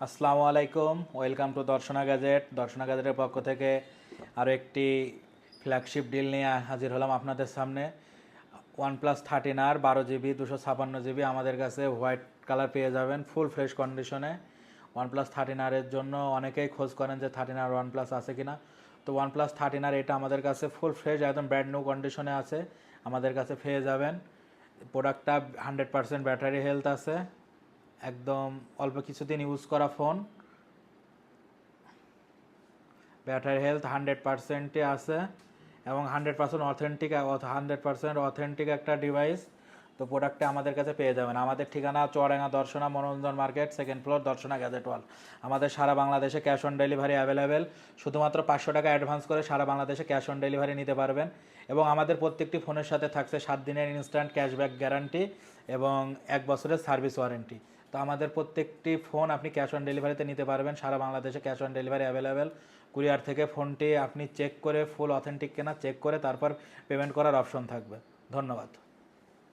আসসালামু আলাইকুম, welcome to Darshana gadget. Darshana গ্যাজেটের পক্ষ থেকে আরও একটি ফ্ল্যাগশিপ ডিল নিয়ে হাজির হলাম আপনাদের সামনে। OnePlus 13R 12 GB 256 GB আমাদের কাছে হোয়াইট কালার পেয়ে যাবেন ফুল ফ্রেশ কন্ডিশনে। OnePlus 13R এর জন্য অনেকেই খোঁজ করেন যে 13R OnePlus আছে কিনা। তো OnePlus 13R এটা আমাদের কাছে ফুল ফ্রেশ একদম ব্র্যান্ড নিউ কন্ডিশনে আছে, আমাদের কাছে পেয়ে যাবেন। প্রোডাক্টটা 100% ব্যাটারি হেলথ আছে, একদম অল্প কিছুদিন ইউজ করা ফোন। ব্যাটারি হেলথ 100%ই আছে এবং 100% একটা ডিভাইস। তো প্রোডাক্টটা আমাদের কাছে পেয়ে যাবেন। আমাদের ঠিকানা Chuadanga Darshana Monoranjan market, second floor, Darshana gadget wall. আমাদের সারা বাংলাদেশে ক্যাশ অন ডেলিভারি অ্যাভেলেবেল। শুধুমাত্র 500 টাকা অ্যাডভান্স করে সারা বাংলাদেশে ক্যাশ অন ডেলিভারি নিতে পারবেন। এবং আমাদের প্রত্যেকটি ফোনের সাথে থাকছে 7 দিনের ইনস্ট্যান্ট ক্যাশব্যাক গ্যারান্টি এবং 1 বছরের সার্ভিস ওয়ারেন্টি। তো আমাদের প্রত্যেকটি ফোন আপনি ক্যাশ অন ডেলিভারিতে নিতে পারবেন। সারা বাংলাদেশে cash on delivery available. Courier থেকে ফোনটি আপনি চেক করে ফুল অথেন্টিক কিনা চেক করে তারপর পেমেন্ট করার অপশন থাকবে। ধন্যবাদ।